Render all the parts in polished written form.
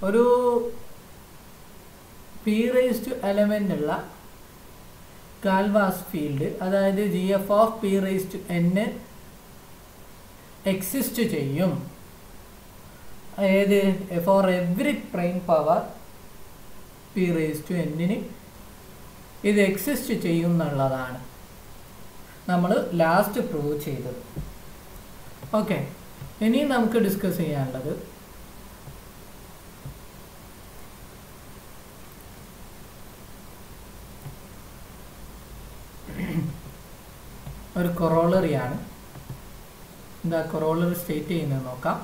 ഒരു p raised to element ഉള്ള കാൽവാസ് field, അതായത് gf of p raised to n exist ചെയ്യും. അതായത് for every prime power p raised to n ഇത് exist ചെയ്യും എന്നുള്ളതാണ് നമ്മൾ ലാസ്റ്റ് പ്രൂവ് ചെയ്തത്. ഓക്കെ, ഇനി നമുക്ക് ഡിസ്കസ് ചെയ്യാനുള്ളത് ഒരു കൊറോളറിയാണ്. എന്താ കൊറോളറി സ്റ്റേറ്റ് ചെയ്യുന്നത് നോക്കാം.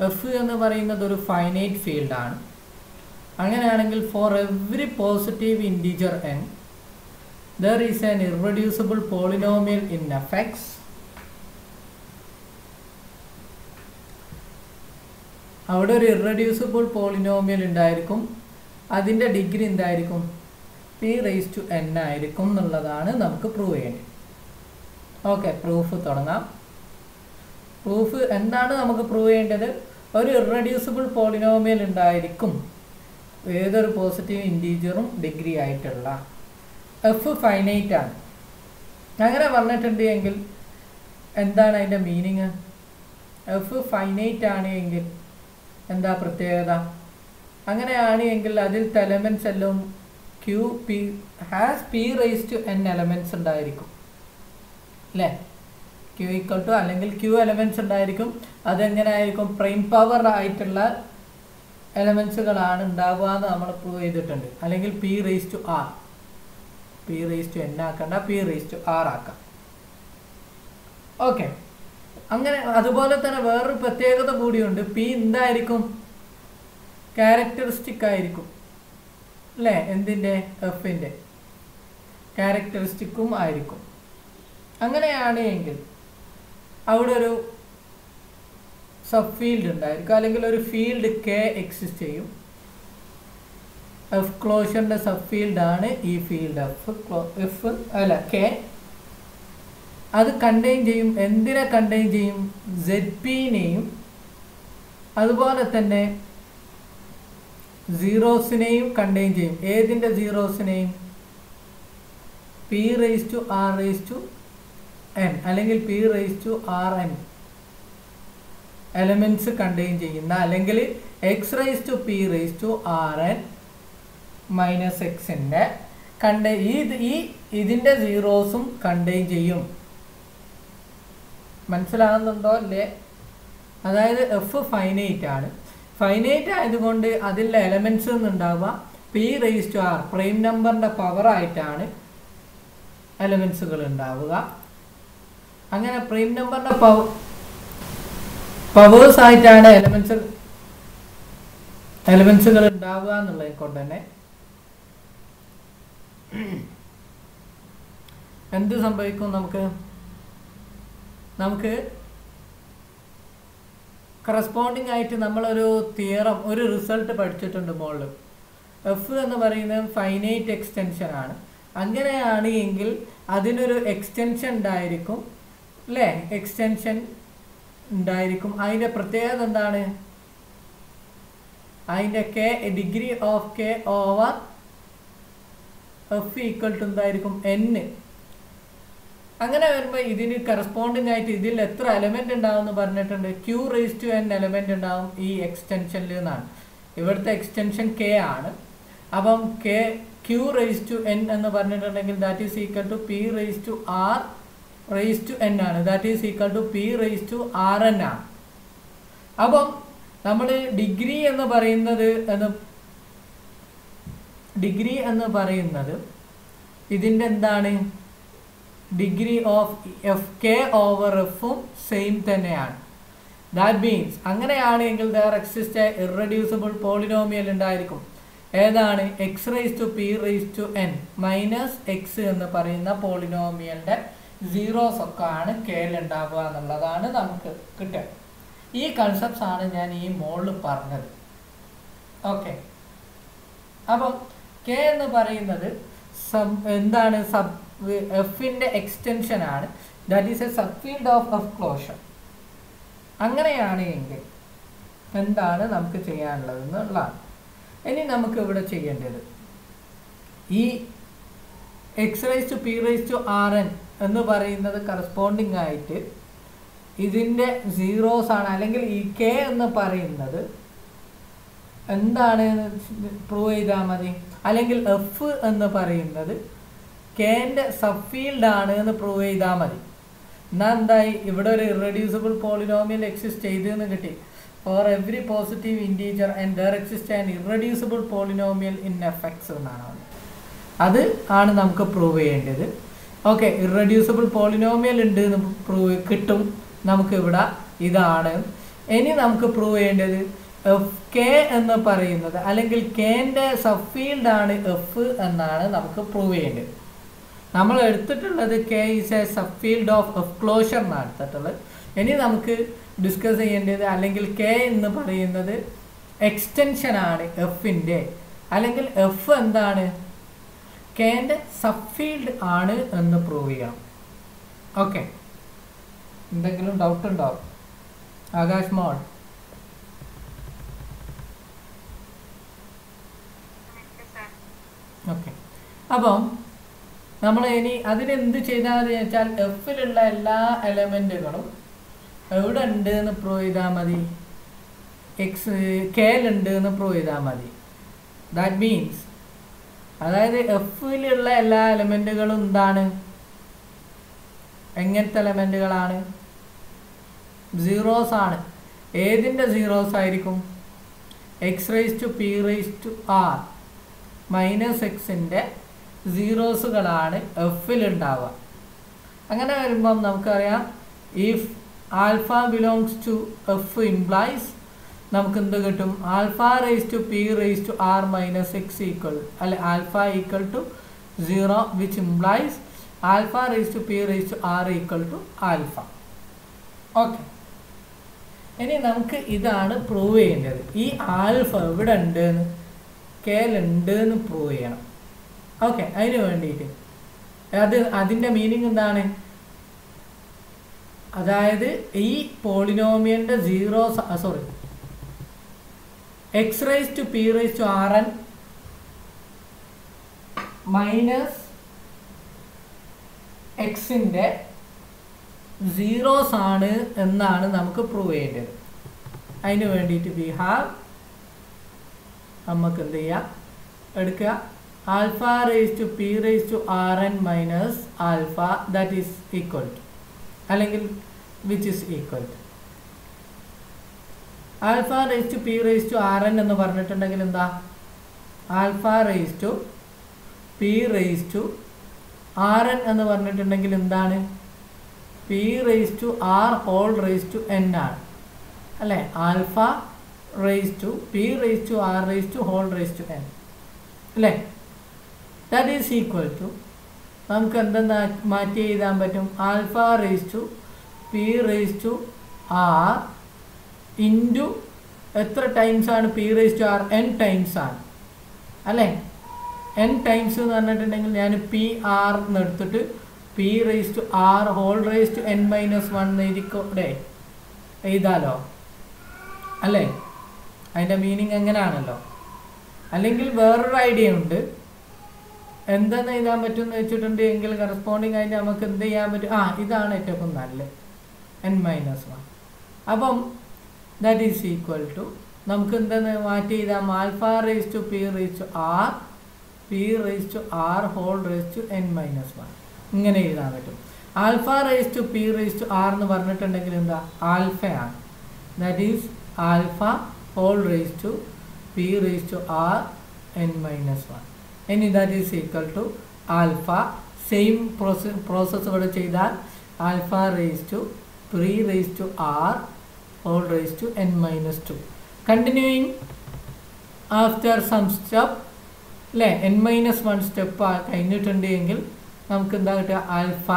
എഫ് എന്ന് പറയുന്നത് ഒരു ഫൈനൈറ്റ് ഫീൽഡാണ്. അങ്ങനെയാണെങ്കിൽ for every positive integer n there is an irreducible polynomial in fx അവിടെ ഒരു ഇറെഡ്യൂസിബിൾ പോളിനോമിയൽ ഉണ്ടായിരിക്കും. അതിൻ്റെ ഡിഗ്രി എന്തായിരിക്കും? p raised to n ആയിരിക്കും എന്നുള്ളതാണ് നമുക്ക് പ്രൂവ് ചെയ്യേണ്ടത്. ഓക്കെ, പ്രൂഫ് തുടങ്ങാം. പ്രൂഫ് എന്താണ് നമുക്ക് പ്രൂവ് ചെയ്യേണ്ടത്? ഒരു ഇറെഡ്യൂസിബിൾ പോളിനോമിയൽ ഉണ്ടായിരിക്കും ഏതൊരു പോസിറ്റീവ് ഇൻറ്റീജറും ഡിഗ്രി ആയിട്ടുള്ള. എഫ് ഫൈനൈറ്റ് ആണ്. അങ്ങനെ പറഞ്ഞിട്ടുണ്ട് എങ്കിൽ എന്താണ് അതിൻ്റെ മീനിങ്? എഫ് ഫൈനൈറ്റ് ആണ് എങ്കിൽ എന്താ പ്രത്യേകത? അങ്ങനെയാണ് എങ്കിൽ അതിൽ എലമെൻറ്റ്സ് എല്ലാം q p has p raised to n elements ഉണ്ടായിരിക്കും അല്ലേ? ക്യൂ ഈക്വൽ ടു അല്ലെങ്കിൽ ക്യൂ എലമെൻറ്റ്സ് ഉണ്ടായിരിക്കും. അതെങ്ങനെ ആയിരിക്കും? പ്രൈം പവർ ആയിട്ടുള്ള എലമെൻറ്റ്സുകളാണ് ഉണ്ടാവുക എന്ന് നമ്മൾ പ്രൂവ് ചെയ്തിട്ടുണ്ട്. അല്ലെങ്കിൽ p raised to r, p raised to n ആക്കണ്ട, p raised to r ആക്കാം. ഓക്കെ, അങ്ങനെ അതുപോലെ തന്നെ വേറൊരു പ്രത്യേകത കൂടിയുണ്ട്. p എന്തായിരിക്കും? ക്യാരക്ടറിസ്റ്റിക് ആയിരിക്കും അല്ലേ? എന്തിൻ്റെ? എഫിൻ്റെ ക്യാരക്ടറിസ്റ്റിക്കും ആയിരിക്കും. അങ്ങനെയാണ് എങ്കിൽ അവിടെ ഒരു സബ് ഫീൽഡ് ഉണ്ടായിരിക്കും, അല്ലെങ്കിൽ ഒരു ഫീൽഡ് k എക്സിസ്റ്റ് ചെയ്യും. എഫ് ക്ലോഷറിൻ്റെ സബ് ഫീൽഡാണ് ഈ ഫീൽഡ് എഫ് അല്ല k. അത് കണ്ടെയ്ൻ ചെയ്യും. എന്തിനെ കണ്ടെയ്ൻ ചെയ്യും? ZP-നെയും അതുപോലെ തന്നെ സീറോസിനെയും കണ്ടെയ്ൻ ചെയ്യും. ഏതിൻ്റെ സീറോസിനെയും? p raised to r raised to n അല്ലെങ്കിൽ p raised to rn elements contain ചെയ്യുന്ന, അല്ലെങ്കിൽ x raised to p raised to rn minus എക്സിൻ്റെ ഇതിൻ്റെ സീറോസും കണ്ടെയ്ൻ ചെയ്യും. മനസ്സിലാകുന്നുണ്ടോ അല്ലേ? അതായത് എഫ് ഫൈനൈറ്റ് ആണ്. ഫൈനൈറ്റ് ആയതുകൊണ്ട് അതിലെ എലമെൻറ്റ്സ് ഉണ്ടാവുക p raised to r prime നമ്പറിൻ്റെ പവറായിട്ടാണ് എലമെൻറ്റ്സുകൾ ഉണ്ടാവുക. അങ്ങനെ പ്രൈം നമ്പറിൻ്റെ പവേഴ്സ് ആയിട്ടാണ് എലമെൻറ്റ്സുകൾ ഉണ്ടാവുക എന്നുള്ളത് കൊണ്ട് തന്നെ എന്ത് സംഭവിക്കും? നമുക്ക് കറസ്പോണ്ടിങ് ആയിട്ട് നമ്മളൊരു തിയറം, ഒരു റിസൾട്ട് പഠിച്ചിട്ടുണ്ട് മുകളിൽ. എഫ് എന്ന് പറയുന്നത് ഫൈനൈറ്റ് എക്സ്റ്റൻഷൻ ആണ്. അങ്ങനെയാണ് എങ്കിൽ അതിനൊരു എക്സ്റ്റൻഷൻ ഉണ്ടായിരിക്കും അല്ലേ? എക്സ്റ്റൻഷൻ ഉണ്ടായിരിക്കും. അതിൻ്റെ പ്രത്യേകത എന്താണ്? അതിൻ്റെ degree of k over F equal to എന്തായിരിക്കും? n. അങ്ങനെ വരുമ്പോൾ ഇതിന് കറസ്പോണ്ടിങ് ആയിട്ട് ഇതിൽ എത്ര എലമെന്റ് ഉണ്ടാവും എന്ന് പറഞ്ഞിട്ടുണ്ട്? q raised to n element ഉണ്ടാവും ഈ എക്സ്റ്റൻഷനിൽ എന്നാണ്. ഇവിടുത്തെ എക്സ്റ്റൻഷൻ k ആണ്. അപ്പം q raised to n എന്ന് പറഞ്ഞിട്ടുണ്ടെങ്കിൽ that is equal to p raised to r raised to n ആണ്. That is equal to p raised to rn ആണ്. അപ്പം നമ്മൾ ഡിഗ്രി എന്ന് പറയുന്നത് ഇതിൻ്റെ എന്താണ്? Degree of F k over എഫും സെയിം തന്നെയാണ്. ദാറ്റ് മീൻസ് അങ്ങനെയാണെങ്കിൽ there exist A irreducible polynomial ഉണ്ടായിരിക്കും. ഏതാണ്? x raised to p raised to n minus X എന്ന് പറയുന്ന പോളിനോമിയലിൻ്റെ സീറോസ് ഒക്കെ ആണ് കെയിൽ ഉണ്ടാവുക എന്നുള്ളതാണ് നമുക്ക് കിട്ടുക. ഈ കൺസെപ്റ്റ്സ് ആണ് ഞാൻ ഈ മോളിൽ പറഞ്ഞത്. ഓക്കെ, അപ്പം k എന്ന് പറയുന്നത് എന്താണ്? എഫിൻ്റെ എക്സ്റ്റൻഷൻ ആണ്. That is A sub field of F closure. അങ്ങനെയാണ് എങ്കിൽ എന്താണ് നമുക്ക് ചെയ്യാനുള്ളത് എന്നുള്ളതാണ്. ഇനി നമുക്ക് ഇവിടെ ചെയ്യേണ്ടത് ഈ x raise to P raise to R N എന്ന് പറയുന്നത് കറസ്പോണ്ടിങ് ആയിട്ട് ഇതിൻ്റെ സീറോസ് ആണ്, അല്ലെങ്കിൽ ഈ കെ എന്ന് പറയുന്നത് എന്താണ് പ്രൂവ് ചെയ്താൽ മതി, അല്ലെങ്കിൽ എഫ് എന്ന് പറയുന്നത് കെൻ്റെ സബ് ഫീൽഡ് ആണ് എന്ന് പ്രൂവ് ചെയ്താൽ മതി. എന്നാൽ എന്തായി, ഇവിടെ ഒരു ഇറഡ്യൂസിബിൾ പോളിനോമിയൽ എക്സിസ്റ്റ് ചെയ്തെന്ന് കിട്ടി. For every positive integer and there exist an irreducible polynomial in F X എന്നാണ്. അത് ആണ് നമുക്ക് പ്രൂവ് ചെയ്യേണ്ടത്. ഓക്കെ, ഇറഡ്യൂസിബിൾ പോളിനോമിയൽ ഉണ്ട് എന്ന് പ്രൂവ് കിട്ടും നമുക്കിവിടെ. ഇതാണ് ഇനി നമുക്ക് പ്രൂവ് ചെയ്യേണ്ടത്. എഫ് കെ എന്ന് പറയുന്നത് അല്ലെങ്കിൽ കെൻ്റെ സബ് ഫീൽഡ് ആണ് എഫ് എന്നാണ് നമുക്ക് പ്രൂവ് ചെയ്യേണ്ടത്. നമ്മൾ എടുത്തിട്ടുള്ളത് K is A sub field of F closure എന്നാണ് എടുത്തിട്ടുള്ളത്. ഇനി നമുക്ക് ഡിസ്കസ് ചെയ്യേണ്ടത്, അല്ലെങ്കിൽ കെ എന്ന് പറയുന്നത് എക്സ്റ്റൻഷൻ ആണ് എഫിൻ്റെ, അല്ലെങ്കിൽ എഫ് എന്താണ് കെൻ്റെ സബ് ഫീൽഡ് ആണ് എന്ന് പ്രൂവ് ചെയ്യണം. ഓക്കെ, എന്തെങ്കിലും ഡൗട്ട് ഉണ്ടോ ആകാശ് മോൾ? ഓക്കെ, അപ്പം നമ്മൾ ഇനി അതിനെന്ത് ചെയ്താൽ മതി വെച്ചാൽ എഫിലുള്ള എല്ലാ എലമെൻറ്റുകളും എവിടെ ഉണ്ട് എന്ന് പ്രൂവ് ചെയ്താൽ മതി, കെയിലുണ്ട് എന്ന് പ്രൂവ് ചെയ്താൽ മതി. ദാറ്റ് മീൻസ് അതായത് എഫിലുള്ള എല്ലാ എലമെൻറ്റുകളും എന്താണ്, എങ്ങനത്തെ എലമെൻറ്റുകളാണ്, സീറോസ് ആണ്. ഏതിൻ്റെ സീറോസ് ആയിരിക്കും? X raise to P raise to R minus എക്സിൻ്റെ സീറോസുകളാണ് എഫിലുണ്ടാവുക. അങ്ങനെ വരുമ്പം നമുക്കറിയാം if alpha belongs to F implies നമുക്ക് എന്ത് കിട്ടും, alpha raise to P raise to R minus X equal അല്ലെ alpha equal to 0 which implies alpha raise to P raise to R equal to alpha. Okay, ഇനി നമുക്ക് ഇതാണ് prove ചെയ്യേണ്ടത്. ഈ alpha ഇവിടെ ഉണ്ട് എന്ന് കെയിലുണ്ട് എന്ന് പ്രൂവ് ചെയ്യണം. ഓക്കെ, അതിന് വേണ്ടിയിട്ട് അതിൻ്റെ മീനിങ് എന്താണ്, അതായത് ഈ പോളിനോമിയലിൻ്റെ X raise to P raise to R N minus എക്സിൻ്റെ സീറോസ് ആണ് എന്നാണ് നമുക്ക് പ്രൂവ് ചെയ്യേണ്ടത്. അതിന് വേണ്ടിയിട്ട് വി ഹാവ് നമുക്ക് എന്ത് ചെയ്യാം, എടുക്കുക alpha raise to P raise to R N minus alpha that is equal to അല്ലെങ്കിൽ which is equal to alpha raise to P raise to R N എന്ന് പറഞ്ഞിട്ടുണ്ടെങ്കിൽ എന്താ, alpha raise to P raise to R N എന്ന് പറഞ്ഞിട്ടുണ്ടെങ്കിൽ എന്താണ്, P raise to R whole raise to N ആണ് അല്ലേ. Alpha raise to P raise to R raise to whole raise to N അല്ലേ. That is equal to നമുക്ക് എന്തെന്നാ മാറ്റി എഴുതാൻ പറ്റും, alpha raise to P raise to r into എത്ര times ആണ് p raise to R, n times ആണ് അല്ലേ. എൻ ടൈംസ് എന്ന് പറഞ്ഞിട്ടുണ്ടെങ്കിൽ ഞാൻ പി ആർ എന്ന് എടുത്തിട്ട് p raise to R whole raise to n minus 1 എഴുതിക്കോടെ എഴുതാലോ അല്ലേ. അതിൻ്റെ മീനിങ് എങ്ങനെയാണല്ലോ. അല്ലെങ്കിൽ വേറൊരു ഐഡിയ ഉണ്ട്, എന്തെന്ന് എഴുതാൻ പറ്റുമെന്ന് വെച്ചിട്ടുണ്ടെങ്കിൽ കറസ്പോണ്ടിങ് ആയിട്ട് നമുക്ക് എന്ത് ചെയ്യാൻ പറ്റും, ഇതാണ് ഏറ്റവും നല്ലത് n-1. അപ്പം ദാറ്റ് ഈസ് ഈക്വൽ ടു നമുക്ക് എന്തെന്ന് മാറ്റി എഴുതാം, alpha raise to P raise to R P raise to R whole raise to n-1 ഇങ്ങനെ എഴുതാൻ പറ്റും. Alpha raise to P raise to R എന്ന് പറഞ്ഞിട്ടുണ്ടെങ്കിൽ എന്താ, ആൽഫയാണ്. That is alpha whole raise to P raise to R n-1 ഇനി that is equal to alpha. Same process ഇവിടെ ചെയ്താൽ alpha raise to P raise to R whole raise to n-2 continuing after some step അല്ലേ. n-1 step കഴിഞ്ഞിട്ടുണ്ട് എങ്കിൽ നമുക്ക് എന്താ കിട്ടുക, alpha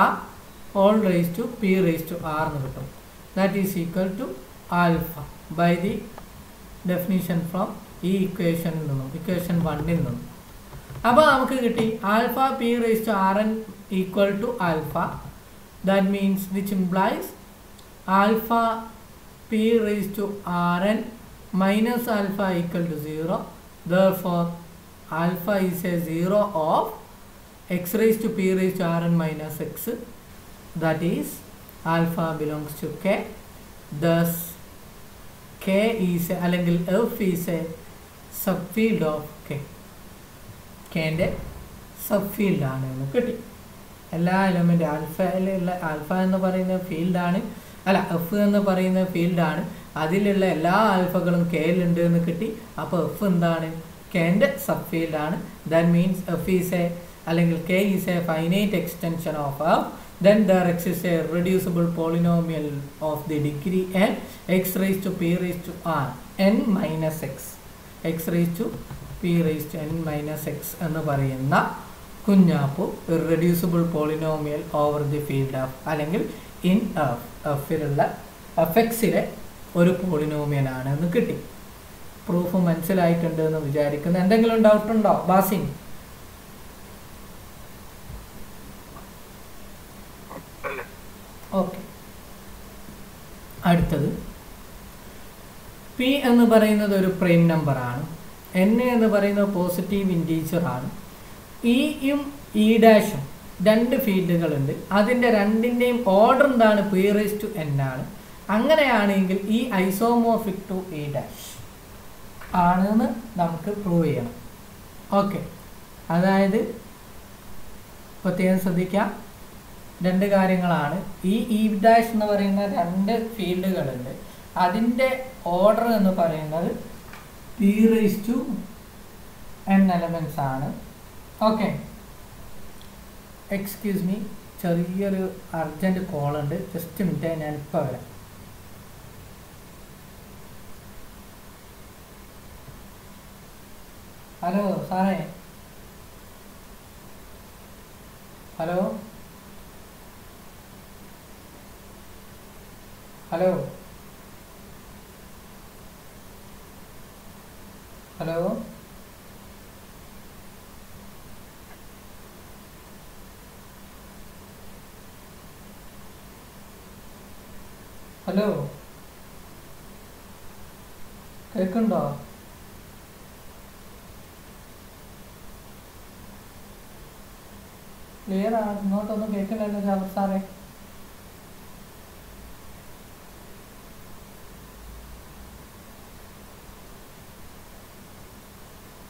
whole raise to P raise to R എന്ന് കിട്ടും. That is equal to alpha by the definition from ഈ ഇക്വേഷനിൽ നിന്നും, ഇക്വേഷൻ 1ൽ നിന്നും. അപ്പോൾ നമുക്ക് കിട്ടി alpha p raise to R n equal to alpha. That means which implies alpha p raise to R n minus alpha equal to 0. Therefore alpha is a 0 of x raised to p raised to rn minus x, that is alpha belongs to k. Thus k is a, അല്ലെങ്കിൽ f is a subfield of k. k ന്റെ സബ്ഫീൽഡ് ആണ് എന്ന് കിട്ടി. എല്ലാ element ആൽഫയിലുള്ള alpha എന്ന് പറയുന്ന ഫീൽഡാണ്, അല്ല എഫ് എന്ന് പറയുന്ന ഫീൽഡാണ്, അതിലുള്ള എല്ലാ ആൽഫകളും കെയിലുണ്ട് എന്ന് കിട്ടി. അപ്പോൾ എഫ് എന്താണ്? കെൻ്റെ സബ് ഫീൽഡാണ്. That means F is a അല്ലെങ്കിൽ K is a finite extension of F. Then there exists a reducible polynomial of the degree n x raised to p raised to r n minus x, x raised to p raised to n minus x എന്ന് പറയുന്ന കുഞ്ഞാപ്പു irreducible polynomial over the field of അല്ലെങ്കിൽ in F, എഫിലുള്ള എഫെക്സിലെ ഒരു polynomial ആണ് എന്ന് കിട്ടി. പ്രൂഫ് മനസ്സിലായിട്ടുണ്ട് എന്ന് വിചാരിക്കുന്നു. എന്തെങ്കിലും ഡൗട്ട് ഉണ്ടോ ബാസിൻ? ഓക്കെ, അടുത്തത് പി എന്ന് പറയുന്നത് ഒരു പ്രൈം നമ്പറാണ്. എൻ എന്ന് പറയുന്നത് പോസിറ്റീവ് ഇൻറ്റീജർ ആണ്. ഇയും ഇ ഡാഷും രണ്ട് ഫീൽഡുകളുണ്ട്. അതിൻ്റെ രണ്ടിൻ്റെയും ഓർഡർ എന്താണ്? പി റേസ് ടു എൻ ആണ്. അങ്ങനെയാണെങ്കിൽ ഈ ഐസോമോർഫിക് ടു ഇ ഡാഷ് ആണെന്ന് നമുക്ക് പ്രൂവ് ചെയ്യണം. ഓക്കെ, അതായത് പ്രത്യേകം ശ്രദ്ധിക്കാം, രണ്ട് കാര്യങ്ങളാണ്. ഈ ഇ ഡാഷ് എന്ന് പറയുന്ന രണ്ട് ഫീൽഡുകളുണ്ട്. അതിൻ്റെ ഓർഡർ എന്ന് പറയുന്നത് p raise to n elements ആണ്. ഓക്കെ, എക്സ്ക്യൂസ് മീ, ചെറിയൊരു അർജൻറ്റ് കോളുണ്ട്, ജസ്റ്റ് മിനിറ്റ്, ഞാനിപ്പോൾ വരാം. ഹലോ സാറേ, ഹലോ ഹലോ ഹലോ ഹലോ, കേൾക്കുന്നുണ്ടോ? ക്ലിയർ ആണ്? ഇങ്ങോട്ടൊന്നും കേൾക്കണ്ടല്ലോ ജാബർ സാറേ.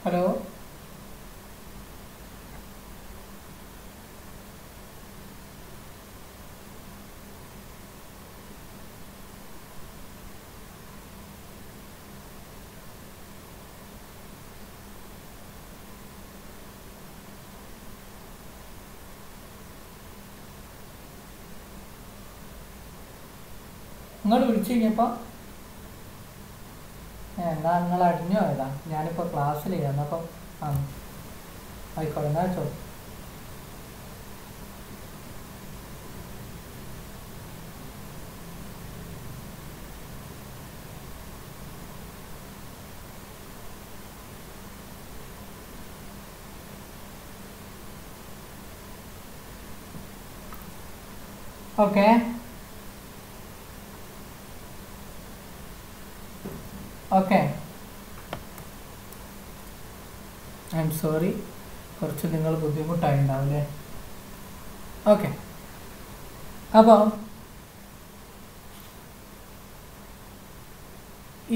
ഹലോ നിങ്ങൾ വിളിച്ചു കഴിഞ്ഞപ്പോൾ എന്താ നിങ്ങൾ അടിഞ്ഞോ ഏതാ? ഞാനിപ്പോൾ ക്ലാസ്സിൽ ചെയ്യുന്നപ്പം ആ ആയിക്കോട്ടെ, എന്നാ വെച്ചോ. Okay, okay, I am sorry, കുറച്ച് നിങ്ങൾ ബുദ്ധിമുട്ടായിട്ടുണ്ടാവില്ലേ. ഓക്കെ, അപ്പോൾ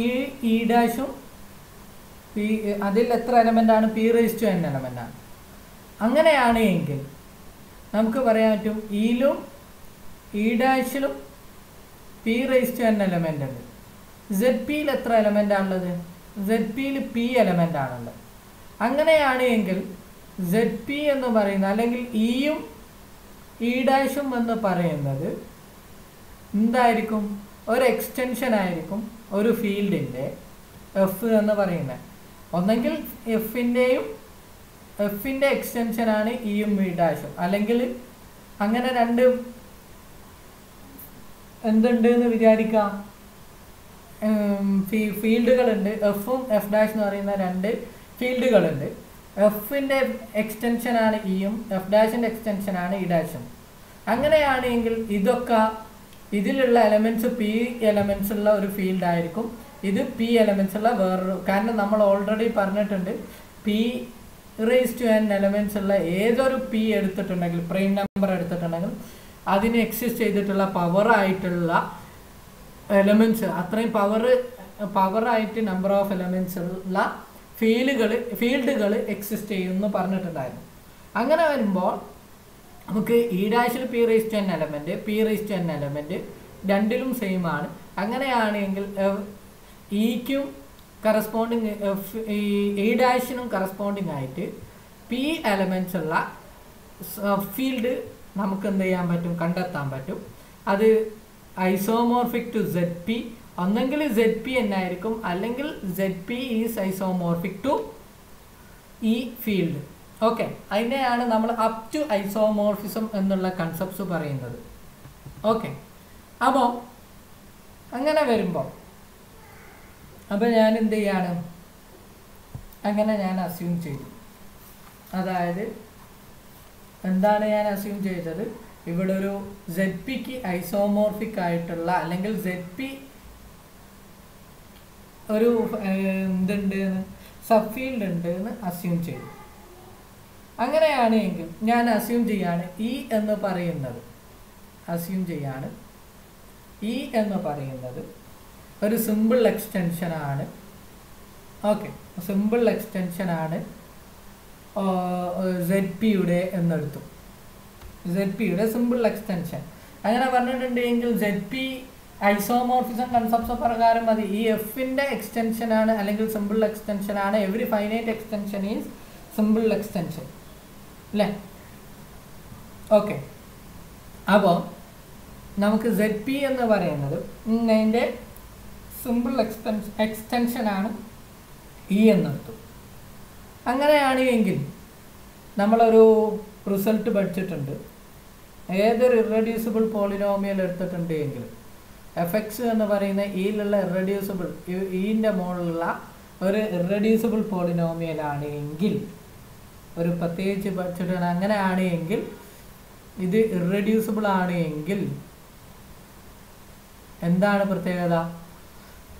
ഈ ഇ ഡാഷും പി, അതിൽ എത്ര എലമെൻ്റാണ്? പി റേസ് ടു എൻ എലമെൻ്റാണ്. അങ്ങനെയാണ് എങ്കിൽ നമുക്ക് പറയാൻ പറ്റും ഇയിലും ഇ ഡാഷിലും P raise to N element ഉണ്ട്. സെഡ് പിയിൽ എത്ര എലമെൻ്റാണുള്ളത്? സെഡ് പിയിൽ പി എലമെൻ്റ് ആണുള്ളത്. അങ്ങനെയാണ് എങ്കിൽ സെഡ് പി എന്ന് പറയുന്ന അല്ലെങ്കിൽ ഇയും ഇ ഡാഷും എന്ന് പറയുന്നത് എന്തായിരിക്കും? ഒരു എക്സ്റ്റൻഷൻ ആയിരിക്കും ഒരു ഫീൽഡിൻ്റെ എഫ് എന്ന് പറയുന്നത്. ഒന്നെങ്കിൽ എഫിൻ്റെ എക്സ്റ്റൻഷനാണ് ഇയും ഇ ഡാഷും, അല്ലെങ്കിൽ അങ്ങനെ രണ്ട് എന്തുണ്ട് എന്ന് വിചാരിക്കാം, ഫീൽഡുകളുണ്ട്. എഫും എഫ് ഡാഷ് എന്ന് പറയുന്ന രണ്ട് ഫീൽഡുകളുണ്ട്. എഫിൻ്റെ എക്സ്റ്റൻഷനാണ് ഇയും എഫ് ഡാഷിൻ്റെ എക്സ്റ്റൻഷനാണ് ഇ ഡാഷും. അങ്ങനെയാണെങ്കിൽ ഇതൊക്കെ ഇതിലുള്ള എലമെൻറ്റ്സ് പി എലമെൻറ്റ്സ് ഉള്ള ഒരു ഫീൽഡായിരിക്കും. ഇത് പി എലമെൻസ് ഉള്ള വേറൊരു, കാരണം നമ്മൾ ഓൾറെഡി പറഞ്ഞിട്ടുണ്ട് p raise to n elements ഉള്ള ഏതൊരു പി എടുത്തിട്ടുണ്ടെങ്കിൽ, പ്രൈം നമ്പർ എടുത്തിട്ടുണ്ടെങ്കിൽ അതിന് എക്സിസ്റ്റ് ചെയ്തിട്ടുള്ള പവറായിട്ടുള്ള എലമെൻറ്റ്സ്, അത്രയും പവറായിട്ട് നമ്പർ ഓഫ് എലമെൻറ്റ്സ് ഉള്ള ഫീൽഡുകൾ എക്സിസ്റ്റ് ചെയ്യുമെന്ന് പറഞ്ഞിട്ടുണ്ടായിരുന്നു. അങ്ങനെ വരുമ്പോൾ നമുക്ക് ഇ ഡാഷിൽ P raise to N element, P raise to N element രണ്ടിലും സെയിം ആണ്. അങ്ങനെയാണെങ്കിൽ ഇക്കും കറസ്പോണ്ടിങ് ഇ ഡാഷിനും കറസ്പോണ്ടിങ് ആയിട്ട് പി എലമെൻറ്റ്സ് ഉള്ള ഫീൽഡ് നമുക്ക് എന്ത് ചെയ്യാൻ പറ്റും, കണ്ടെത്താൻ പറ്റും. അത് ഐസോമോർഫിക് ടു സെഡ് പി, ഒന്നെങ്കിൽ സെഡ് പി എന്നായിരിക്കും, അല്ലെങ്കിൽ Z P is isomorphic to ഈ ഫീൽഡ്. ഓക്കെ, അതിനെയാണ് നമ്മൾ അപ് ടു ഐസോമോർഫിസം എന്നുള്ള കൺസെപ്റ്റ്സ് പറയുന്നത്. ഓക്കെ, അപ്പോൾ അങ്ങനെ വരുമ്പോൾ അപ്പോൾ ഞാൻ എന്ത് ചെയ്യാണ്, അങ്ങനെ ഞാൻ അസ്യൂം ചെയ്തു. അതായത് എന്താണ് ഞാൻ അസ്യൂം ചെയ്തത്, ഇവിടെ ഒരു സെഡ് പിക്ക് ഐസോമോർഫിക് ആയിട്ടുള്ള, അല്ലെങ്കിൽ സെഡ് പി ഒരു എന്തുണ്ട്, സബ് ഫീൽഡ് ഉണ്ട് എന്ന് അസ്യൂം ചെയ്തു. അങ്ങനെയാണ് എങ്കിൽ ഞാൻ അസ്യൂം ചെയ്യാണ് ഇ എന്ന് പറയുന്നത്, ഇ എന്ന് പറയുന്നത് ഒരു സിമ്പിൾ എക്സ്റ്റൻഷനാണ്. ഓക്കെ, സിമ്പിൾ എക്സ്റ്റൻഷനാണ് സെഡ് പിയുടെ എന്നെടുത്തു, സെഡ് പിയുടെ സിമ്പിൾ എക്സ്റ്റൻഷൻ. അങ്ങനെ പറഞ്ഞിട്ടുണ്ടെങ്കിൽ സെഡ് പി ഐസോമോർഫിസം കൺസെപ്റ്റ്സ് പ്രകാരം അത് ഈ എഫിൻ്റെ എക്സ്റ്റൻഷനാണ്, അല്ലെങ്കിൽ സിമ്പിൾ എക്സ്റ്റൻഷനാണ്. Every finite extension is simple extension അല്ലേ? ഓക്കെ, അപ്പോൾ നമുക്ക് സെഡ് പി എന്ന് പറയുന്നത് അതിൻ്റെ സിമ്പിൾ എക്സ്റ്റൻഷനാണ് ഇ എന്നെടുത്തു. അങ്ങനെയാണ് എങ്കിൽ നമ്മളൊരു റിസൾട്ട് പഠിച്ചിട്ടുണ്ട്. ഏതൊരു ഇറഡ്യൂസിബിൾ പോളിനോമിയൽ എടുത്തിട്ടുണ്ട് എങ്കിൽ എഫ് എക്സ് എന്ന് പറയുന്ന ഇയിലുള്ള ഇറഡ്യൂസിബിൾ, ഇൻ്റെ മുകളിലുള്ള ഒരു ഇറഡ്യൂസിബിൾ പോളിനോമിയലാണ് എങ്കിൽ, ഒരു പ്രത്യേകിച്ച് പഠിച്ചിട്ടാണ്, അങ്ങനെയാണ് എങ്കിൽ ഇത് ഇറഡ്യൂസിബിൾ ആണ് എങ്കിൽ എന്താണ് പ്രത്യേകത,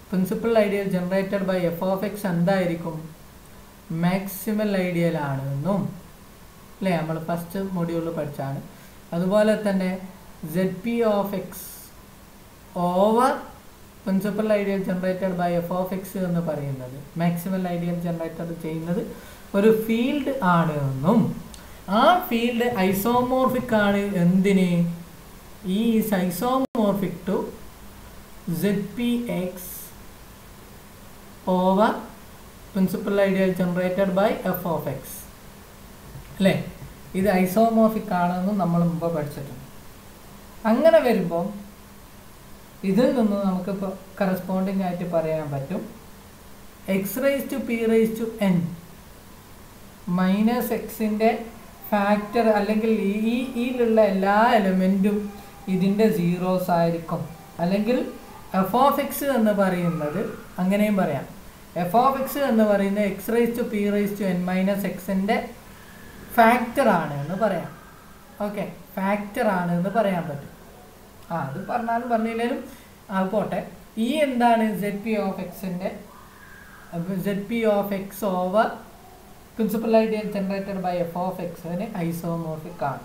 principal ideal generated by F of x എന്തായിരിക്കും, മാക്സിമൽ ഐഡിയൽ ആണെന്നും അല്ലേ, നമ്മൾ ഫസ്റ്റ് മൊഡ്യൂളിൽ പഠിച്ചാണ്. അതുപോലെ തന്നെ Z P of X over principal ideal generated by F of x എന്ന് പറയുന്നത്, മാക്സിമൽ ഐഡിയൽ ജനറേറ്റഡ് ചെയ്യുന്നത് ഒരു ഫീൽഡ് ആണ് എന്നും, ആ ഫീൽഡ് ഐസോമോർഫിക് ആണ് എന്തിന്, ഈ is isomorphic to Z p x over principal ideal generated by F of x അല്ലേ, ഇത് ഐസോമോർഫിക് ആണെന്നും നമ്മൾ മുമ്പ് പഠിച്ചിട്ടുണ്ട്. അങ്ങനെ വരുമ്പോൾ ഇതിൽ നിന്ന് നമുക്കിപ്പോൾ കറസ്പോണ്ടിങ് ആയിട്ട് പറയാൻ പറ്റും x raise to p raise to n minus എക്സിൻ്റെ ഫാക്ടർ, അല്ലെങ്കിൽ ഈയിലുള്ള എല്ലാ എലമെൻറ്റും ഇതിൻ്റെ സീറോസ് ആയിരിക്കും. അല്ലെങ്കിൽ എഫ് ഓഫ് എക്സ് എന്ന് പറയുന്നത്, അങ്ങനെയും പറയാം, എഫ് ഓഫ് എക്സ് എന്ന് പറയുന്നത് x raise to p raise to n minus എക്സിൻ്റെ ഫാക്ടറാണ് എന്ന് പറയാം. ഓക്കെ, ഫാക്ടറാണ് എന്ന് പറയാൻ പറ്റും. അത് പറഞ്ഞാലും പറഞ്ഞില്ലെങ്കിലും അത് പോട്ടെ. ഈ എന്താണ് സെഡ് പി ഓഫ് എക്സിൻ്റെ, Z P of X over principal ideal generated by F of എക്സിന് ഐസോമോർഫിക് ആണ്.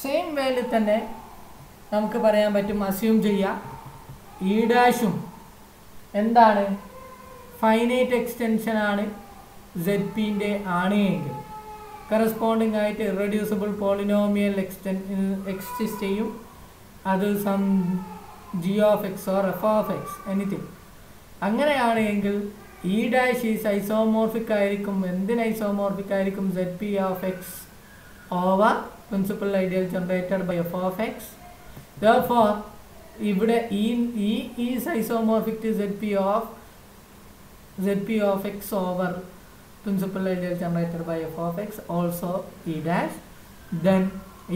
സെയിം വേയിൽ തന്നെ നമുക്ക് പറയാൻ പറ്റും, അസ്യൂം ചെയ്യാം ഇ ഡാഷും എന്താണ്, ഫൈനൈറ്റ് എക്സ്റ്റൻഷൻ ആണ് സെഡ് പിൻ്റെ ആണ് എങ്കിൽ കറസ്പോണ്ടിങ് ആയിട്ട് ഇറഡ്യൂസിബിൾ പോളിനോമിയൽ എക്സിസ്റ്റ് ചെയ്യും. അത് some g of x or f of x anything. അങ്ങനെയാണ് എങ്കിൽ ഇ ഡാഷ് ഈസ് ഐസോമോർഫിക് ആയിരിക്കും. എന്തിന് ഐസോമോർഫിക് ആയിരിക്കും, Z P of X over principal ideal generated by F of X. Therefore ഇവിടെ ഈ is isomorphic to Z P of X over principal ideal generated by F of X, also E dash. Then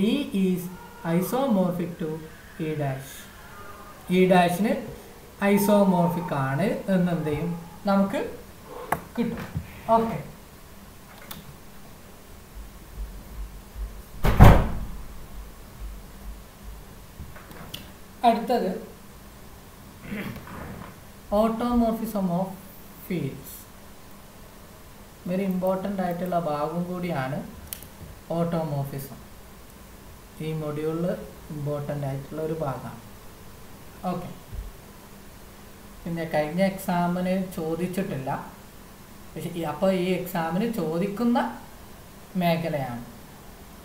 E is isomorphic to E dash. E ഡാഷിന് isomorphic ആണ് എന്നെന്ത് ചെയ്യും നമുക്ക് കിട്ടും. Okay, അടുത്തത് automorphism of fields. Very important ആയിട്ടുള്ള ഭാഗം കൂടിയാണ് ഓട്ടോമോർഫിസം. ഈ മൊഡ്യൂളിൽ ഇമ്പോർട്ടൻ്റ് ആയിട്ടുള്ള ഒരു ഭാഗമാണ്. ഓക്കെ, പിന്നെ കഴിഞ്ഞ എക്സാമിന് ചോദിച്ചിട്ടില്ല, പക്ഷെ അപ്പോൾ ഈ എക്സാമിന് ചോദിക്കുന്ന മേഖലയാണ്,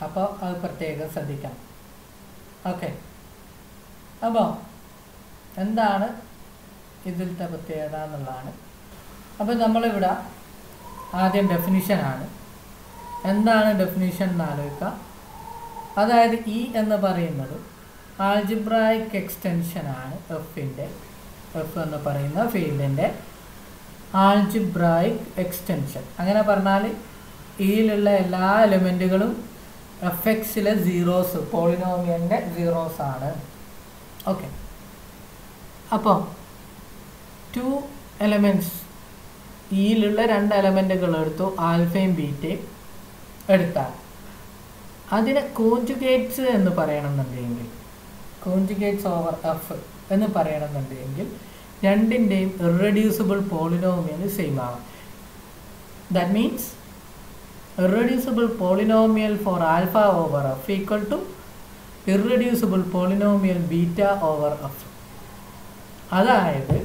അപ്പോൾ അത് പ്രത്യേകം ശ്രദ്ധിക്കണം. ഓക്കെ, അപ്പോൾ എന്താണ് ഇതിലത്തെ പ്രത്യേകത എന്നുള്ളതാണ്. അപ്പോൾ നമ്മളിവിടെ ആദ്യം ഡെഫിനിഷനാണ്. എന്താണ് ഡെഫിനിഷൻ എന്ന് ആലോചിക്കാം. അതായത് ഇ എന്ന് പറയുന്നത് ആൾജിബ്രായിക് എക്സ്റ്റൻഷനാണ്. എഫ് എന്ന് പറയുന്ന ഫീൽഡിൻ്റെ ആൾജിബ്രായിക് എക്സ്റ്റൻഷൻ. അങ്ങനെ പറഞ്ഞാൽ ഇയിലുള്ള എല്ലാ എലിമെൻറ്റുകളും എഫ് എക്സിലെ സീറോസ്, പോളിനോമിയലിൻ്റെ സീറോസ് ആണ്. ഓക്കെ, അപ്പോൾ 2 എലമെൻറ്റ്സ്, ഇയിലുള്ള 2 എലമെൻറ്റുകൾ എടുത്തു, ആൽഫയും ബീറ്റയും എടുത്താൽ അതിനെ കോഞ്ചുഗേറ്റ്സ് എന്ന് പറയണമെന്നുണ്ടെങ്കിൽ, കോഞ്ചുഗേറ്റ്സ് ഓവർ എഫ് എന്ന് പറയണമെന്നുണ്ടെങ്കിൽ രണ്ടിൻ്റെയും ഇറഡ്യൂസിബിൾ പോളിനോമിയൽ സെയിം ആവാം. That means irreducible polynomial for alpha over f equal to irreducible polynomial beta over f. അതായത്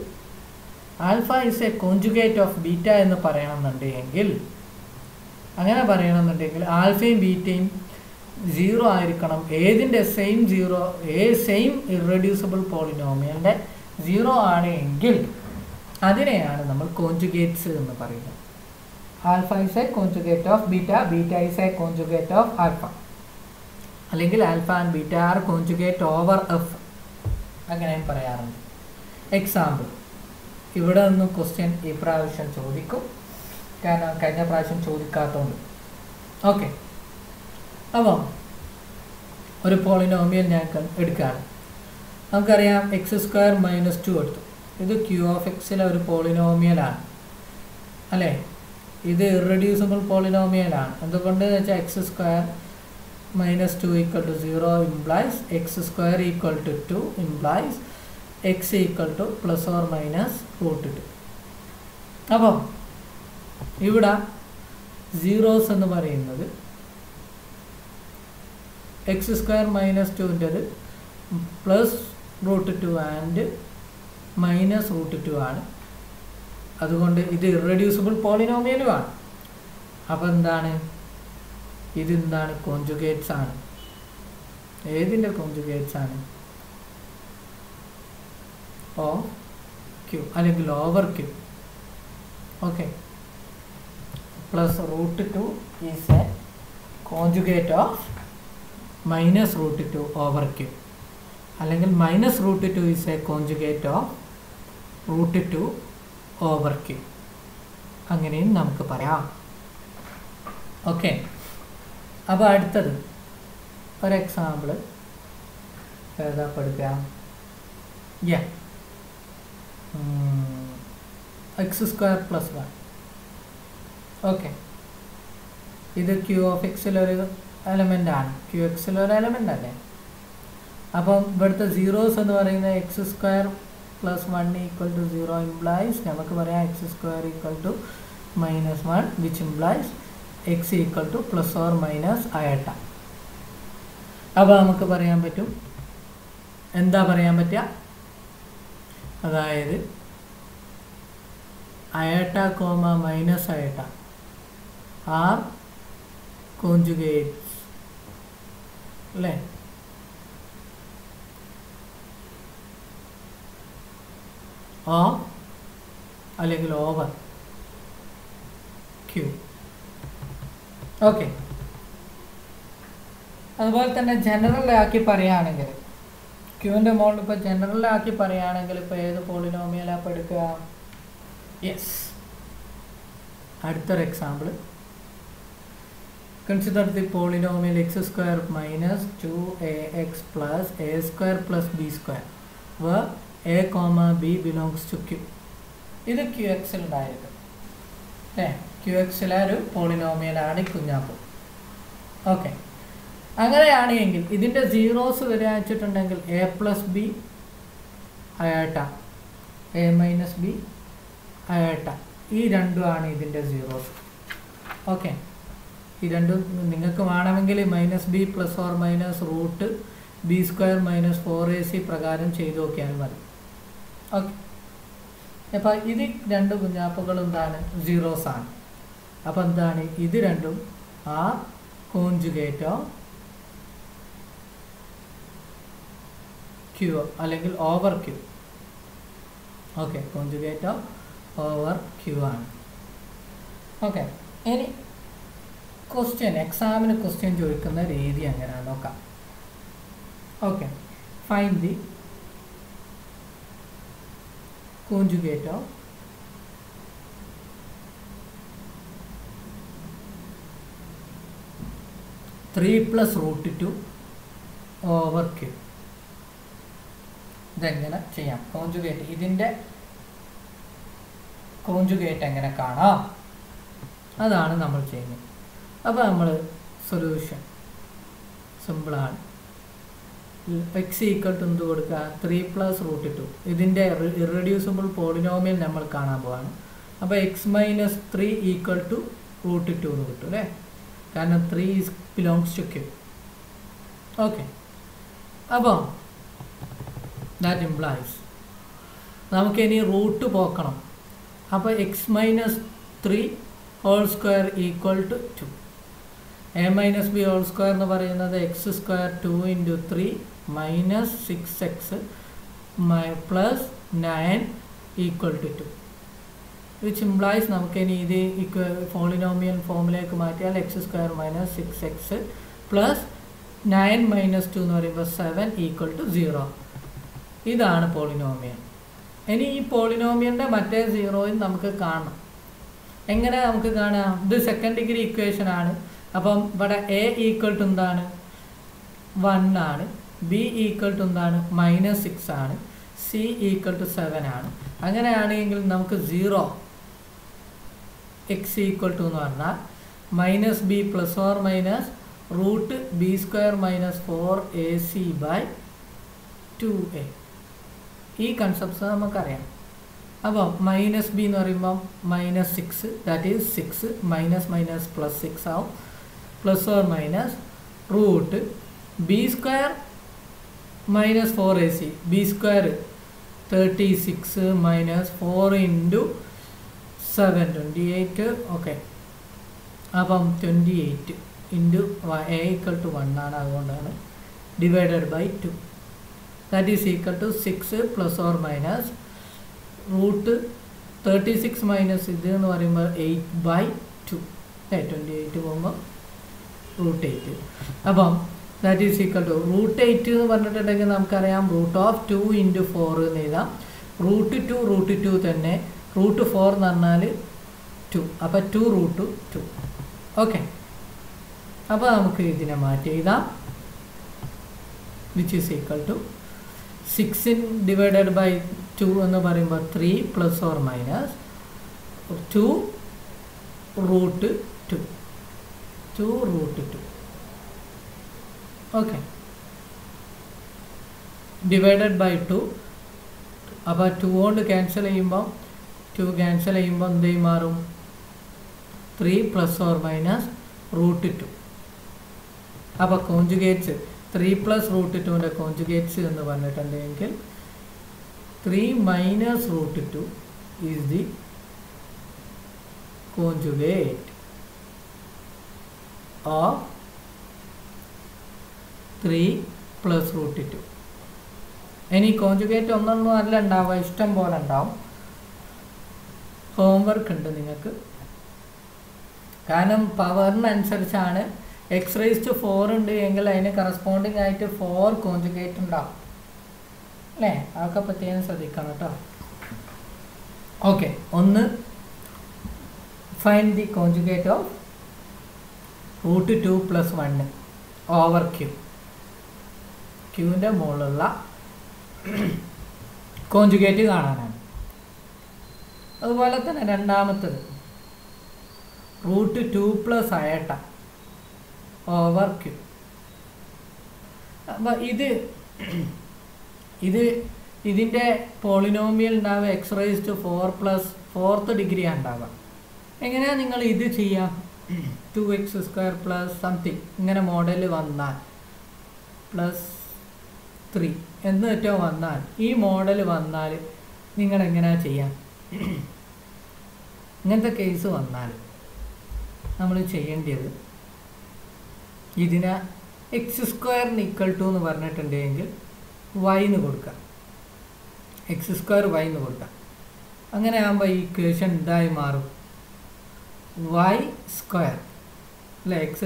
alpha is a conjugate of beta എന്ന് പറയണമെന്നുണ്ടെങ്കിൽ, അങ്ങനെ പറയണമെന്നുണ്ടെങ്കിൽ ആൽഫയും ബീറ്റയും 0 ആയിരിക്കണം. ഏതിൻ്റെ സെയിം ഇറഡ്യൂസിബിൾ പോളിനോമിയലിൻ്റെ 0 ആണ് എങ്കിൽ അതിനെയാണ് നമ്മൾ കോഞ്ചുഗേറ്റ്സ് എന്ന് പറയുന്നത്. Alpha is a conjugate of beta, beta is a conjugate of alpha, അല്ലെങ്കിൽ alpha and beta are conjugate over F, അങ്ങനെയും പറയാറുണ്ട്. എക്സാമ്പിൾ, ഇവിടെ നിന്നും ക്വസ്റ്റ്യൻ ഈ പ്രാവശ്യം ചോദിക്കും, കാരണം കഴിഞ്ഞ പ്രാവശ്യം ചോദിക്കാത്തതുകൊണ്ട്. ഓക്കെ, അപ്പോൾ ഒരു പോളിനോമിയൽ ഞാൻ എടുക്കുകയാണ്. നമുക്കറിയാം x² - 2 എടുത്തു. ഇത് ക്യൂ ഓഫ് എക്സിലെ ഒരു പോളിനോമിയലാണ് അല്ലേ. ഇത് ഇറഡ്യൂസിബിൾ പോളിനോമിയലാണ്. എന്തുകൊണ്ടെന്ന് വെച്ചാൽ x² - 2 = 0 implies x² = 2 implies x = ±√2. അപ്പോൾ ഇവിടെ സീറോസ് എന്ന് പറയുന്നത് x² - 2ൻ്റെത് +√2 ആൻഡ് -√2 ആണ്. അതുകൊണ്ട് ഇത് ഇറഡ്യൂസിബിൾ പോളിനോമിയലുമാണ്. അപ്പോൾ എന്താണ് ഇതെന്താണ്? കോഞ്ചുഗേറ്റ്സ് ആണ്. ഏതിൻ്റെ കോഞ്ചുഗേറ്റ്സ് ആണ്? ഓ ക്യൂ അല്ലെങ്കിൽ over Q. Okay, +√2 is a conjugate of -√2 over Q, അല്ലെങ്കിൽ -√2 is a conjugate of √2 over Q, അങ്ങനെയും നമുക്ക് പറയാം. ഓക്കെ, അപ്പോൾ അടുത്തത് ഒരു എക്സാമ്പിൾ എഴുതപ്പെടുക. x² + 1. ഓക്കെ, ഇത് ക്യൂ ഓഫ് എക്സിലൊരു എലമെൻ്റ് ആണ്. ക്യൂ എക്സിലൊരു എലമെൻ്റ് അല്ലേ. അപ്പം ഇവിടുത്തെ സീറോസ് എന്ന് പറയുന്നത് x² + 1 = 0 ഇംപ്ലൈസ് നമുക്ക് പറയാം x² = -1 which implies x = ±i. അപ്പോൾ നമുക്ക് പറയാൻ പറ്റും, എന്താ പറയാൻ പറ്റുക? അതായത് i, -i ആർ കോഞ്ചുഗേറ്റ്സ് അല്ലേ. ഓ അല്ലെങ്കിൽ ഓവർ ക്യൂ. ഓക്കെ, അതുപോലെ തന്നെ ജനറലാക്കി പറയുകയാണെങ്കിൽ, ക്യൂവിൻ്റെ മോളിൽ ഇപ്പോൾ ജനറലാക്കി പറയുകയാണെങ്കിൽ ഇപ്പോൾ ഏത് പോളിനോമിയലാണ് ഇപ്പോൾ എടുക്കുക? യെസ്, അടുത്തൊരു example. Consider the polynomial x² - 2ax + a² + b², where a, b belongs to q. ഇത് ക്യൂ എക്സിൽ ഉണ്ടായിരിക്കും അല്ലേ. ക്യൂ എക്സിലെ ഒരു പോളിനോമിയലാണ് കുഞ്ഞാപ്പൂ. ഓക്കെ, അങ്ങനെയാണെങ്കിൽ ഇതിൻ്റെ സീറോസ് വരെ വെച്ചിട്ടുണ്ടെങ്കിൽ a + b i, A minus B iota, ഈ രണ്ടുമാണ് ഇതിൻ്റെ സീറോസ്. ഓക്കെ, ഈ രണ്ടും നിങ്ങൾക്ക് വേണമെങ്കിൽ minus B plus or minus root B square minus 4ac പ്രകാരം ചെയ്ത് നോക്കിയാൽ മതി. ഓക്കെ, അപ്പോൾ ഇത് രണ്ട് കുഞ്ഞാപ്പുകൾ എന്താണ്, സീറോസ് ആണ്. അപ്പോൾ എന്താണ്, ഇത് രണ്ടും ആർ കോൺജുഗേറ്റ് ഓഫ് ക്യൂ അല്ലെങ്കിൽ over Q. Okay, conjugate of over Q ആണ്. ഓക്കെ, ഇനി ക്വസ്റ്റ്യൻ, എക്സാമിന് ക്വസ്റ്റ്യൻ ചോദിക്കുന്ന രീതി എങ്ങനെയാണ് നോക്കാം. Okay, find the conjugate of three plus root 2 over q. ഇതെങ്ങനെ ചെയ്യാം, കോൺജുഗേറ്റ്, ഇതിൻ്റെ കോൺജുഗേറ്റ് എങ്ങനെ കാണാം, അതാണ് നമ്മൾ ചെയ്യുന്നത്. അപ്പോൾ നമ്മൾ സൊല്യൂഷൻ സിമ്പിളാണ്. എക്സ് ഈക്വൽ ടു എന്ത് കൊടുക്കുക, 3 പ്ലസ് റൂട്ട് 2. ഇതിൻ്റെ ഇറഡ്യൂസിബിൾ പോളിനോമിയൽ നമ്മൾ കാണാൻ പോവാണ്. അപ്പോൾ x minus 3 equal to root 2 എന്ന് കിട്ടും അല്ലേ, കാരണം 3 ബിലോങ്സ് ടു ക്യൂ. ഓക്കെ, അപ്പോൾ ദാറ്റ് ഇംപ്ലൈസ് നമുക്കിനി റൂട്ട് പോക്കണം. അപ്പോൾ x minus 3 whole square equal to 2. A minus b whole square എന്ന് പറയുന്നത് x square 2 into 3 minus 6x plus 9 equal to 2. Which implies നമുക്കിനി ഇത് പോളിനോമിയൽ ഫോമിലേക്ക് മാറ്റിയാൽ x square minus 6x plus 9 minus 2 എന്ന് പറയുമ്പോൾ 7 ഈക്വൽ ടു 0. ഇതാണ് പോളിനോമിയൽ. ഇനി ഈ പോളിനോമിയലിൻ്റെ മറ്റേ സീറോയും നമുക്ക് കാണണം. എങ്ങനെ നമുക്ക് കാണാം, ഇത് സെക്കൻഡ് ഡിഗ്രി ഇക്വേഷൻ ആണ്. അപ്പം ഇവിടെ എ ഈക്വൽ ടു എന്താണ്, 1 ആണ്, ബി ഈക്വൽ ടു എന്താണ്, -6 ആണ്, സി ഈക്വൽ ടു 7 ആണ്. അങ്ങനെയാണെങ്കിൽ നമുക്ക് 0 എക്സ് ഈക്വൽ ടു എന്ന് പറഞ്ഞാൽ minus B plus or minus root B square minus 4ac by 2a. ഈ കൺസെപ്റ്റ്സ് നമുക്കറിയാം. അപ്പോൾ മൈനസ് ബി എന്ന് പറയുമ്പോൾ -6, that is 6 minus minus plus 6 ആവും, plus or minus root B square minus 4ac, b square 36 minus 4 into 7 28. Okay, അപ്പം 28 into a equal to 1 ആണ്, അതുകൊണ്ടാണ് divided by 2. That is equal to 6 plus or minus root 36 minus ഇത് എന്ന് പറയുമ്പോൾ 8/2. 28 പോകുമ്പോൾ root 8. അപ്പം that is equal to root 8 എന്ന് പറഞ്ഞിട്ടുണ്ടെങ്കിൽ നമുക്കറിയാം റൂട്ട് ഓഫ് 2 ഇൻറ്റു 4 എന്ന് എഴുതാം. റൂട്ട് 2 തന്നെ, റൂട്ട് 4 എന്ന് പറഞ്ഞാൽ 2, അപ്പോൾ 2 റൂട്ട് 2. ഓക്കെ, അപ്പോൾ നമുക്ക് ഇതിനെ മാറ്റി എഴുതാം. Which is equal to 6 divided by 2 എന്ന് പറയുമ്പോൾ 3 plus or minus 2 root 2. 2 root 2. Okay, divided by 2. അപ്പോൾ 2 കൊണ്ട് ക്യാൻസൽ ചെയ്യുമ്പോൾ 2 ക്യാൻസൽ ചെയ്യുമ്പോൾ എന്ത് മാറും, 3 പ്ലസ് ഓർ മൈനസ് റൂട്ട് 2. അപ്പോൾ കോൺജുഗേറ്റ്സ് 3 പ്ലസ് റൂട്ട് 2ൻ്റെ കോൺജുഗേറ്റ്സ് എന്ന് പറഞ്ഞിട്ടുണ്ടെങ്കിൽ 3 minus root 2 is the conjugate of 3 plus root 2. ഇനി കോൺജുഗേറ്റ് ഒന്നൊന്നും അല്ല ഉണ്ടാവുക, ഇഷ്ടം പോലെ ഉണ്ടാവും. ഹോംവർക്ക് ഉണ്ട് നിങ്ങൾക്ക്, കാരണം പവറിനനുസരിച്ചാണ്. എക്സ് റേസ് ടു 4 ഉണ്ട് എങ്കിൽ അതിന് കറസ്പോണ്ടിങ് ആയിട്ട് 4 കോൺജുഗേറ്റ് ഉണ്ടാവും അല്ലേ, അതൊക്കെ പ്രത്യേകം ശ്രദ്ധിക്കണം കേട്ടോ. ഓക്കെ, ഒന്ന് find the conjugate of root 2 plus 1 over Q. ക്യൂവിൻ്റെ മുകളിലുള്ള കോൺജുഗേറ്റ് കാണാനാണ്. അതുപോലെ തന്നെ രണ്ടാമത്തത് root 2 plus iota over Q. അപ്പം ഇത് ഇതിൻ്റെ പോളിനോമിയൽ ഉണ്ടാവുക X raise to 4 plus 4th ഡിഗ്രിയാണ് ഉണ്ടാവുക. എങ്ങനെയാണ് നിങ്ങൾ ഇത് ചെയ്യാം? 2x² പ്ലസ് സംതിങ് ഇങ്ങനെ മോഡൽ വന്നാൽ പ്ലസ് 3 എന്നിട്ടോ വന്നാൽ ഈ മോഡൽ വന്നാൽ നിങ്ങൾ എങ്ങനെയാണ് ചെയ്യാം? ഇങ്ങനത്തെ കേസ് വന്നാൽ നമ്മൾ ചെയ്യേണ്ടത് ഇതിനെ x² = എന്ന് പറഞ്ഞിട്ടുണ്ടെങ്കിൽ y എന്ന് കൊടുക്കാം, x² y എന്ന് കൊടുക്കാം. അങ്ങനെ ആകുമ്പോൾ ഈ ഇക്വേഷൻ ഇതായി മാറും y² അല്ലെ, x²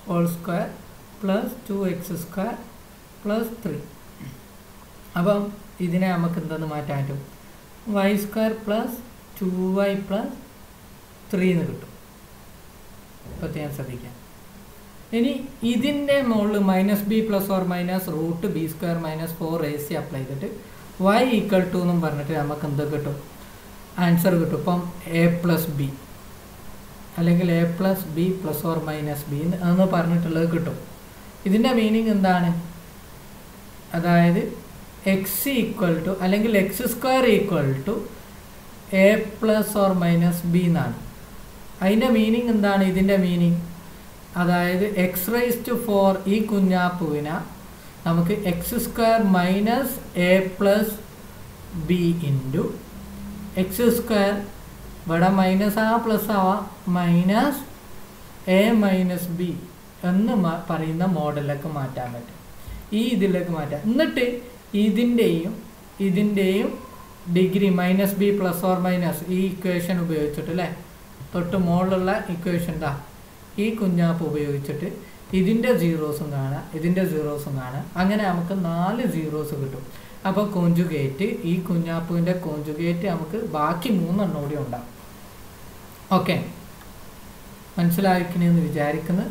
whole square plus 2x² plus 3. അപ്പം ഇതിനെ നമുക്ക് എന്തെന്ന് മാറ്റാൻ പറ്റും? y² പ്ലസ് 2y പ്ലസ് 3 എന്ന് കിട്ടും. പ്രത്യേകം ശ്രദ്ധിക്കാം. ഇനി ഇതിൻ്റെ മുകളിൽ -b + or -√b² - 4ac apply ചെയ്തിട്ട് y = എന്നും പറഞ്ഞിട്ട് നമുക്ക് എന്ത് കിട്ടും? ആൻസർ കിട്ടും. ഇപ്പം a + b അല്ലെങ്കിൽ a + b + or -b എന്ന് പറഞ്ഞിട്ടുള്ളത് കിട്ടും. ഇതിൻ്റെ മീനിങ് എന്താണ്? അതായത് x = അല്ലെങ്കിൽ x² = a + or -b എന്നാണ്. അതിൻ്റെ മീനിങ് എന്താണ്? ഇതിൻ്റെ മീനിങ് അതായത് x⁴ ഈ കുഞ്ഞാപ്പുവിനെ നമുക്ക് x² - a + b into x² ഇവിടെ മൈനസ് ആ പ്ലസ് ആവാം -a - b എന്ന് പറയുന്ന മോഡലിലേക്ക് മാറ്റാൻ പറ്റും. ഈ ഇതിലേക്ക് മാറ്റാം. എന്നിട്ട് ഇതിൻ്റെയും ഡിഗ്രി -b + or ഈ ഇക്വേഷൻ ഉപയോഗിച്ചിട്ട് അല്ലേ, തൊട്ട് മുകളിലുള്ള ഇക്വേഷൻ ഈ കുഞ്ഞാപ്പ് ഉപയോഗിച്ചിട്ട് ഇതിൻ്റെ സീറോസും കാണാം, ഇതിൻ്റെ സീറോസും കാണാം. അങ്ങനെ നമുക്ക് 4 സീറോസ് കിട്ടും. അപ്പോൾ കോഞ്ചുഗേറ്റ്, ഈ കുഞ്ഞാപ്പുവിൻ്റെ കോഞ്ചുഗേറ്റ് നമുക്ക് ബാക്കി 3 എണ്ണം കൂടി ഉണ്ടാകും. ഓക്കെ, മനസ്സിലാക്കണമെന്ന് വിചാരിക്കുന്നു.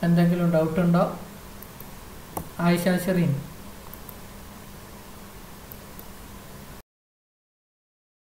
എന്തെങ്കിലും ഡൗട്ടുണ്ടോ? ആയിഷ ഷെറീൻ?